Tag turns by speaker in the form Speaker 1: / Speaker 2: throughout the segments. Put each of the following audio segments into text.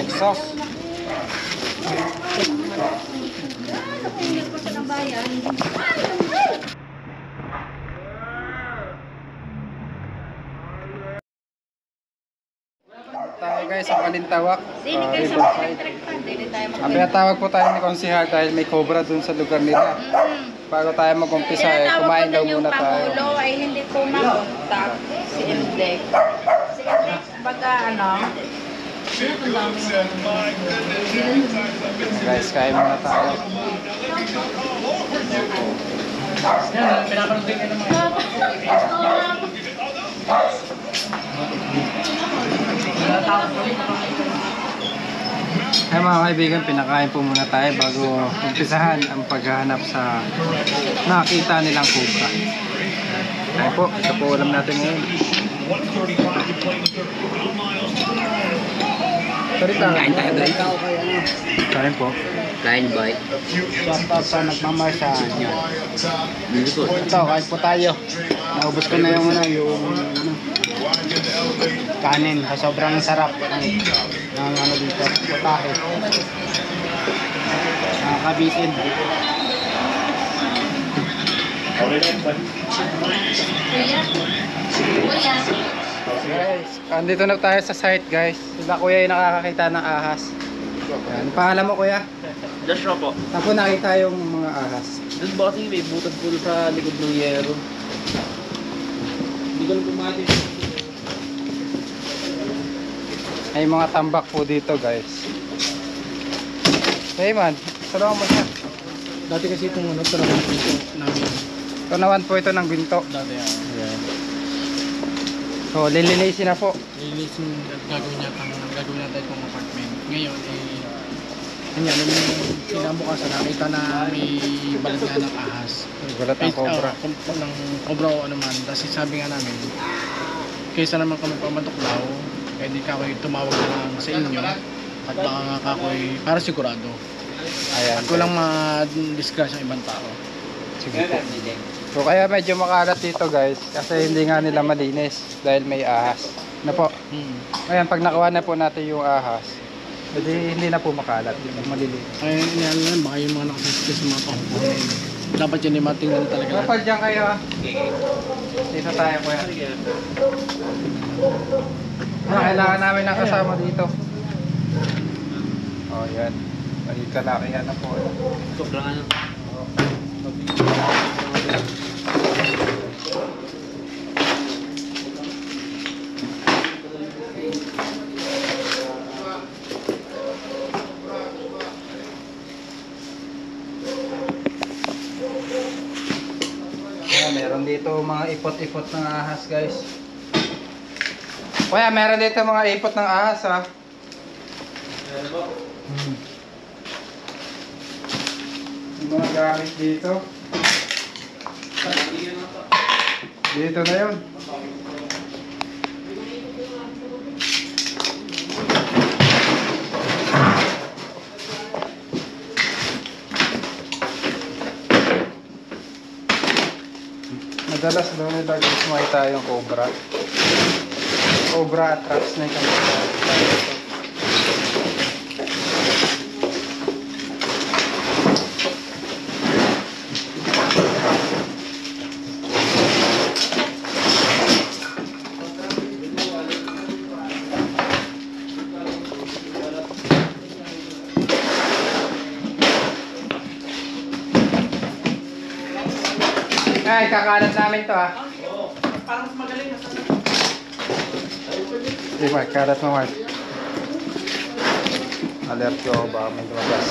Speaker 1: Texas. Tayo guys sa Palintawak. Tawag po tayo ni Konsihal dahil may cobra dun sa lugar nila. Bago tayo mag-umpisa, kumain daw muna tayo.
Speaker 2: Pangulo ay hindi po makontak si Indek. Si Indek, baga
Speaker 1: Guys, kain muna tayo.
Speaker 3: Yan, pinapanood din naman.
Speaker 1: Ay mga kaibigan, pinakain po muna tayo bago umpisahan ang paghahanap sa nakita nilang cobra. Kaya po, ito po ulam natin ngayon.
Speaker 4: Kain tayo guys.
Speaker 1: Kain po.
Speaker 4: Kain boy.
Speaker 1: Shoutout sa nagmamarsahan yun.
Speaker 4: Dito.
Speaker 1: Ito, kain po tayo. Naubos ko na yung kanin. Sobrang sarap ng dito. Putahe. Nakakabitin. Guys, andito na tayo sa site guys. Sila kuya yung nakakakita ng ahas. Yan. Pangalan mo kuya?
Speaker 3: Joshua po.
Speaker 1: Tapos nakita yung mga ahas.
Speaker 3: Doon ba kasi may butad po sa likod ng yero? Hindi ko lang kumati.
Speaker 1: May mga tambak po dito guys. Hey man, salamat mo siya.
Speaker 3: Dati kasi itong tarawan po namin.
Speaker 1: Tunawan po ito ng binto.
Speaker 3: Dati
Speaker 1: Ayan. So, lilinisin na po.
Speaker 3: Lilis yung gagawin natin itong apartment. Ngayon kanya nung kinabukasan nakita na may balat nga ng ahas.
Speaker 1: Gulat ng cobra.
Speaker 3: Ng cobra o ano man. Kasi sabi nga namin, kaysa naman kami pamatuklaw, pwede ka kayo tumawag na lang sa inyo at baka nga kakoy para sigurado.
Speaker 1: Ayan.
Speaker 3: At walang ma-discuss ang ibang tao.
Speaker 1: Sige po. So, kaya medyo makalat dito guys. Kasi hindi nga nila malinis dahil may ahas. Na po. Ayan, pag nakuha na po natin yung ahas, hindi na po makalat. Hindi na malilinis.
Speaker 3: Ay, yan lang, baka yung mga nakasasakit sa mga pangkukunin. Dapat yan ay matingnan talaga.
Speaker 1: Kapal dyan kayo ah. Dito tayo kuya. Kailangan namin ng kasama dito. Oh, yan. May kalakihan na po.
Speaker 3: Sobrang ano.
Speaker 1: Meron dito mga ipot-ipot ng ahas guys. Kuya, meron dito mga ipot ng ahas ha. Yung mga gamit dito. Dito na yun. Madalas doon nila guys makita yung cobra. Cobra at rattlesnake ang makita dito. Ay, kakalat namin to ha.
Speaker 3: Parang mas magaling.
Speaker 1: Hey Mark, kalat mo Mark. Alert ko baka may lumabas.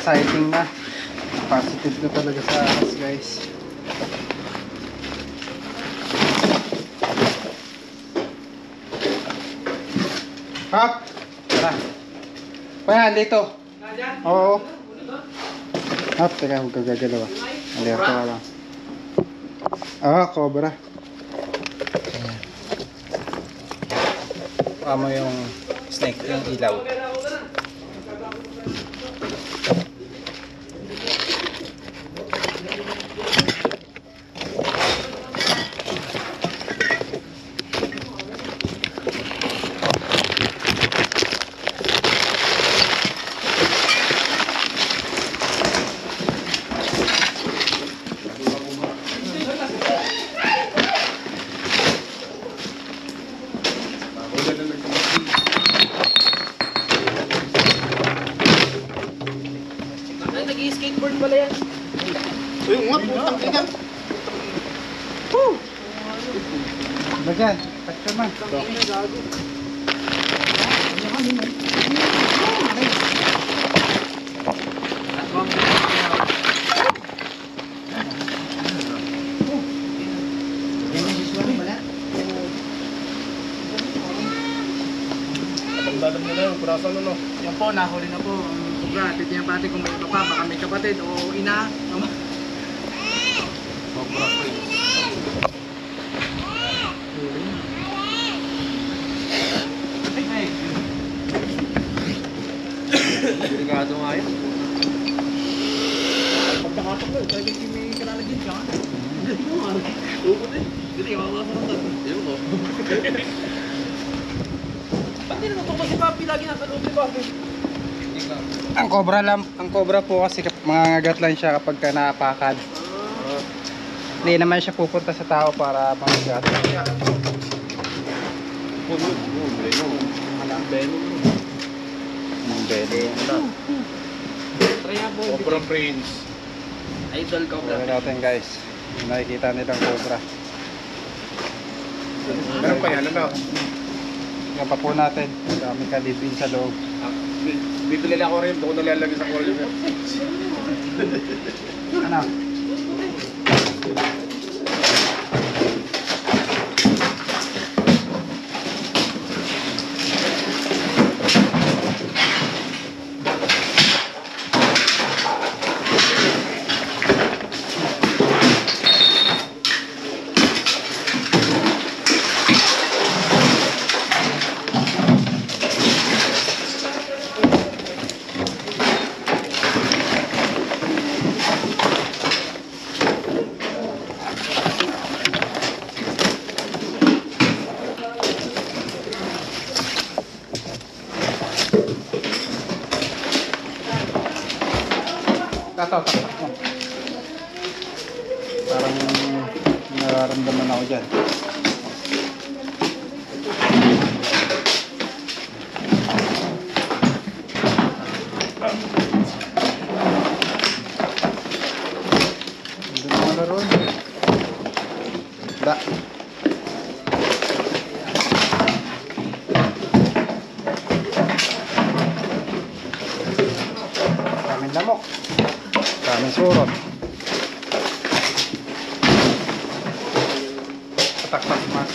Speaker 1: exciting na. Positive na talaga sa ahas guys. Hop! Tara. Payan, dito. Oo. Hop, teka, huwag ka gagalaw ah. Alerto ka lang. Cobra. Mo yung snake, yung ilaw.
Speaker 3: Nag-skateboard pala yan.
Speaker 5: Uy, nga, putang ina.
Speaker 1: Bagyan, patsa man.
Speaker 5: Pagdalag mo na yun, kurasan ano.
Speaker 3: Yan po, nahuli na po. Sobra, titiyan pa natin kung may iba pa. Baka may kapatid o ina. Ama.
Speaker 5: Cobra Prince. Delikado nga yun.
Speaker 3: Pag nakatok na, talagang may kalalagyan ka. Ubod eh. Hindi, mawawala ka.
Speaker 5: Yun ko.
Speaker 3: Ba't di naman si Papi lagi nasa loob ni Papi?
Speaker 1: Ang cobra po kasi mangangagat lang siya kapag ka naapakan. Hindi naman siya pupunta sa tao para mamagat.
Speaker 3: Walang venom.
Speaker 1: Ang bede.
Speaker 3: Try nga po.
Speaker 5: Cobra Prince.
Speaker 3: Idol ka
Speaker 1: Tignan natin guys. Nakikita nilang cobra.
Speaker 5: Meron pa yan, ano?
Speaker 1: Tignan pa po natin. Dami kalibin sa loob.
Speaker 5: Bibili lang ako rin, doon ko nalalagay sa call.
Speaker 1: Ano? Taktak mo. Parang nararamdaman ako dyan. Hindi mo malaro. Da. Daming lamok. Daming surot. Patak-tak mas.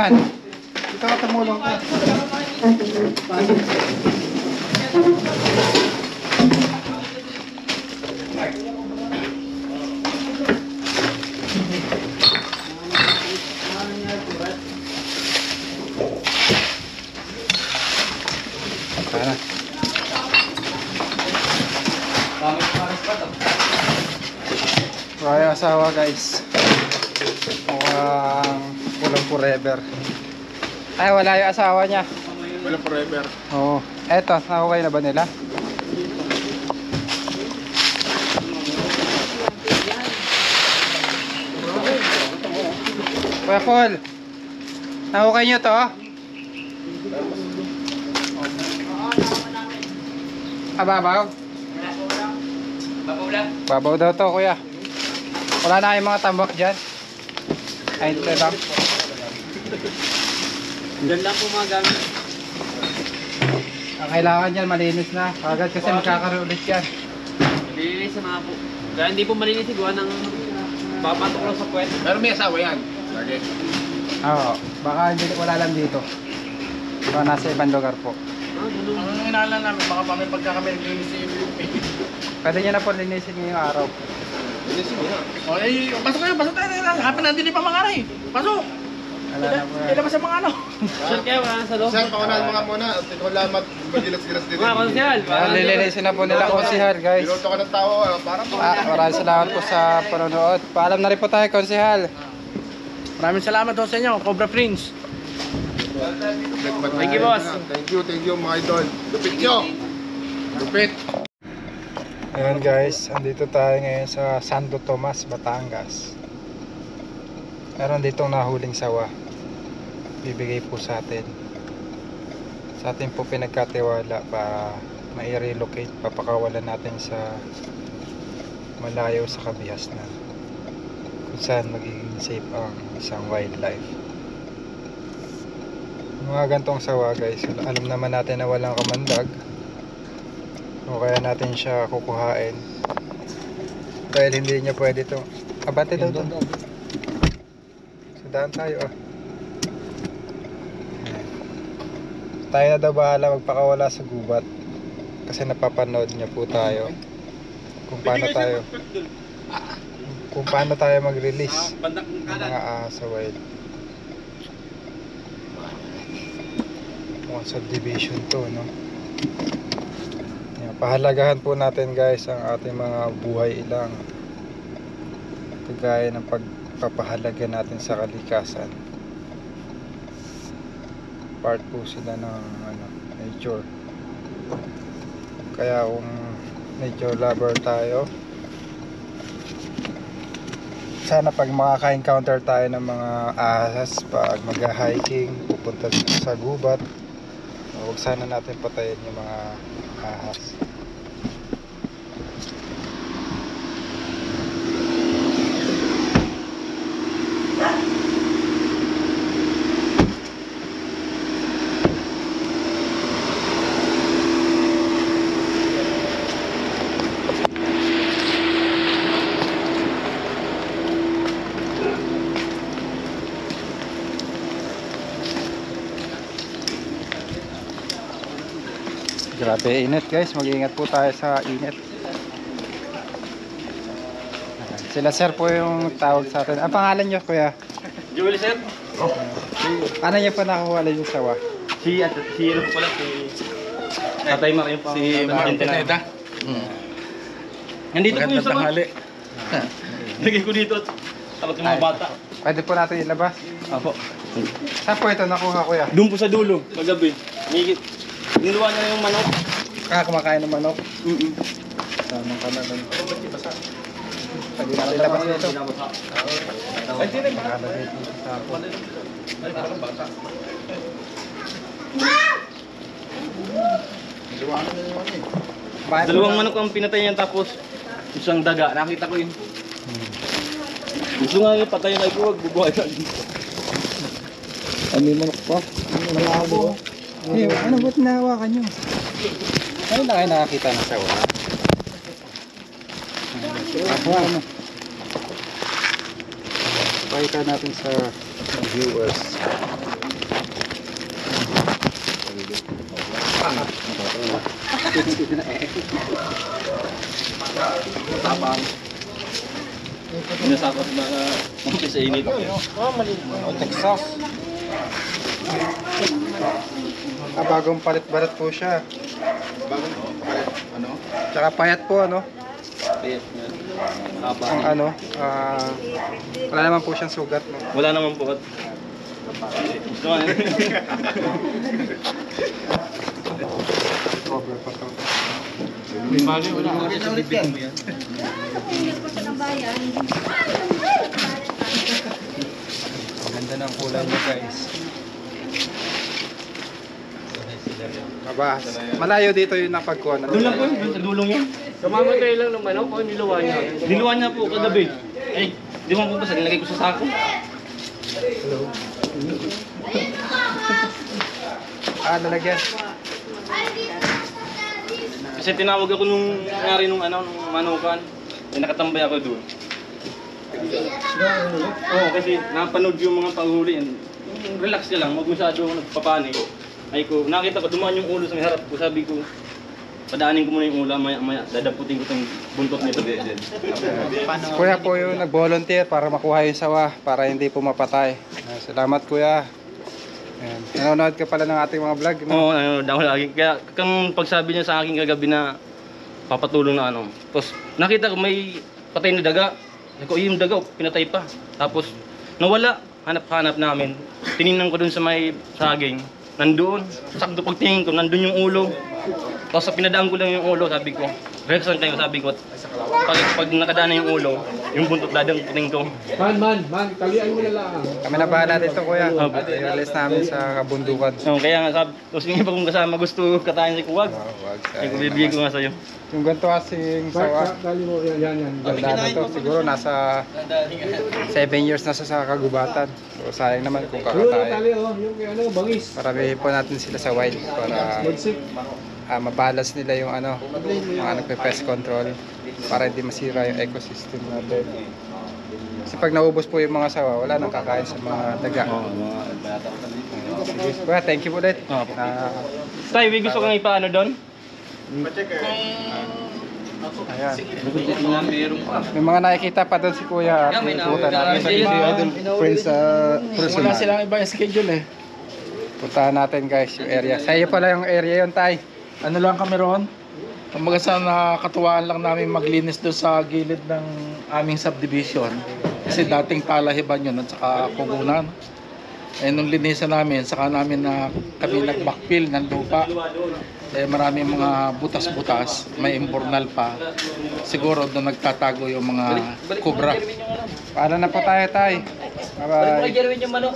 Speaker 1: Yan. Dito ka tumulong ka. Sana. Wala yung asawa guys. Mukhang kulang forever. Ay, wala yung asawa niya.
Speaker 5: Wala forever.
Speaker 1: Oo. Eto, nakukay na ba nila? Kuya Paul, nakukay nyo to? Babaw? Babaw daw to kuya. Wala na kayong mga tambak dyan. Ay, ito lang.
Speaker 4: Diyan lang po mga gamit.
Speaker 1: Ang kailangan dyan malinis na. Agad kasi magkakaroon ulit yan.
Speaker 4: Nilinis sa mga po. Kaya hindi po malinis gawa ng papatok lang sa puwet.
Speaker 5: Pero may asawa yan. Lagi.
Speaker 1: Oo. Baka hindi, wala lang dito. Baka nasa ibang lugar po.
Speaker 3: Ang inaalam namin, baka pa may pagka kami naglinis sa UP.
Speaker 1: Pwede nyo na po linisin ngayong araw.
Speaker 5: Linisin mo na.
Speaker 3: O, eh, pasok kayo, pasok tayo. Hapin na, hindi pa mga aray. Pasok!
Speaker 1: Wala na po yan.
Speaker 3: Ilabas sa mga ano.
Speaker 4: Sure kayo, wala na sa loob.
Speaker 5: Sir, paunahan mga muna. At ikaw lamat. Magilas-gilas din.
Speaker 4: Mga konsyal.
Speaker 1: Ayan, lilinisin na po nila konsihal guys.
Speaker 5: Piloto ka ng tao. Para po.
Speaker 1: Maraming salamat po sa panonood. Paalam na rin po tayo konsihal.
Speaker 3: Maraming salamat ho sa inyo, Cobra Prince.
Speaker 4: Thank you, boss.
Speaker 5: Thank you mga idol. Lupit nyo. Lupit.
Speaker 1: Ayan guys, andito tayo ngayon sa Santo Tomas, Batangas. Meron ditong nahuling sawa. Bibigay po sa atin. Sa atin po pinagkatiwala para mai-relocate. Papakawalan natin sa malayo sa kabihasnan. Kung saan magiging safe ang isang wildlife. Mga gantong sawa guys, alam naman natin na walang kamandag. O kaya natin siya kukuhain dahil hindi niya pwede ito. Abante daw ito. Sa daan tayo ah. Ayan. Tayo na daw bahala magpakawala sa gubat kasi napapanood niya po tayo kung paano tayo mag-release ng mga ahas sa wild. Mukhang subdivision to, no? Pahalagahan po natin guys ang ating mga buhay ilang kagaya ng pagpapahalaga natin sa kalikasan. Part po sila ng nature. Kaya kung nature lover tayo, sana pag makaka-encounter tayo ng mga ahas pag mag-hiking, pupunta sa gubat, huwag sana natin patayin yung mga ahas. Grabe init guys, mag-iingat po tayo sa init. Sila sir po yung tawag sa atin. Ang pangalan nyo kuya?
Speaker 4: Joel, sir.
Speaker 1: Ano nyo po nakuha yung sawa?
Speaker 4: Si ano po pala, si Tatay Mar yung pang...
Speaker 3: Si Martineta.
Speaker 4: Nandito po yung
Speaker 3: Magandang
Speaker 4: sama.
Speaker 3: tanghali.
Speaker 4: Lagay ko dito. Tapos yung mga bata.
Speaker 1: Pwede po natin ilabas.
Speaker 4: Apo.
Speaker 1: Saan po ito nakuha kuya?
Speaker 4: Doon po sa dulo, magabi. Niluwa niya yung manok.
Speaker 1: Kumakain ng manok. Tamang ka na lang. Pwede natin ilabas nito. Nakalagay dito sa hapon. Bakit
Speaker 4: Dalawang
Speaker 1: po na-
Speaker 4: manok ang pinatay niya tapos isang daga. Nakita ko yun. Gusto nga yung patay na iguwag, bubuhay na dito.
Speaker 1: May manok pa. Malabo. Eh, ano ba't nahawakan nyo? Ano na kayo nakakita ng sawa? Ano? Pakita natin sa viewers.
Speaker 4: Tapang. Pinasakot na umpis sa init.
Speaker 1: Texas. Bagong palit-balat po siya.
Speaker 5: Ano?
Speaker 1: Tsaka payat po, ano?
Speaker 4: Yes,
Speaker 1: Ang ano, wala naman po siyang sugat, no?
Speaker 4: wala naman po. Gusto nga.
Speaker 1: Cover pa to.
Speaker 4: Bali, wala nga sa bibig mo yan.
Speaker 1: Ganda ng kulay niya, guys. Mabas. Malayo dito yung napagkuhan.
Speaker 4: Doon lang po, doon sa dulong yan.
Speaker 6: Kamamatay lang ng manok o niluwa niya?
Speaker 4: Diluwan niya po kagabi. Ay, di mo po basta nilagay ko sa sako.
Speaker 1: Lalagyan.
Speaker 4: Kasi tinawag ako nung nangyari nung manukan. Eh, nakatambay ako doon. Oo, kasi napanood yung mga panghuli. Relax ka lang, wag masyado nagpapanik. Ay ko, nakita ko dumaan yung ulo sa may harap ko. Sabi ko, padaanin ko muna yung ulo, maya dadaputin ko itong buntot nito.
Speaker 1: Kuya po yung nag-volunteer para makuha yung sawa, para hindi po mapatay. Salamat, kuya. Ayan. Nanonood ka pala ng ating mga vlog, no?
Speaker 4: Oo, nanonood ako lagi. Kaya kung pagsabi niya sa akin kagabi na papatulong na ano. Tapos nakita ko may patay na daga. Sabi ko, yung daga, pinatay pa. Tapos nawala, hanap-hanap namin. Tinignan ko dun sa may saging. Nandoon. Sakto pagtingin ko, nandun yung ulo. Tapos pinadaan ko lang yung ulo, sabi ko. Reaction kayo, sabi ko. Pag nakadaan na yung ulo, yung buntot ladang puting ko.
Speaker 6: Man, talian mo na lang.
Speaker 1: Kami na bahala dito, kuya.
Speaker 4: Opo.
Speaker 1: I-release namin sa kabundukan.
Speaker 4: So, kaya nga sabi, tapos yung iba kong kasama gusto katayin si Kuwag.
Speaker 1: Wag
Speaker 4: Ay, kung bibigay ko nga sa'yo.
Speaker 1: Yung ganito kasing sawa,
Speaker 6: Tali mo, yan.
Speaker 1: ganda na to. Siguro nasa 7 years na sa kagubatan. So sayang naman kung kakatay.
Speaker 6: yung ano, bangis.
Speaker 1: Parabihin po natin sila sa wild para
Speaker 6: Magsik.
Speaker 1: mabalance nila yung ano, mga nagpe-pest control para hindi masira yung ecosystem natin. Kasi pag naubos po yung mga sawa, wala nang kakain sa mga daga. Sige. Kuya, thank you ulit.
Speaker 4: Opo.
Speaker 1: Na,
Speaker 4: Tay, may gusto kang ipaano doon?
Speaker 1: ayan. May mga nakikita pa doon si kuya at pupunta natin. Friends,
Speaker 3: Wala silang iba yung schedule eh.
Speaker 1: puntahan natin guys yung area. Sa iyo pala yung area yun, tay.
Speaker 3: Ano lang kami ron? Kumbaga sa nakatuwaan lang namin maglinis doon sa gilid ng aming subdivision. Kasi dating palahiban yun at saka kugunan. Eh nung linisan namin, saka namin na kami nag-backfill ng lupa. Eh maraming mga butas-butas, may imbornal pa. Siguro doon nagtatago yung mga kubra.
Speaker 1: Paano na po tayo, tay? Bye-bye.
Speaker 4: Jerwin yung manok.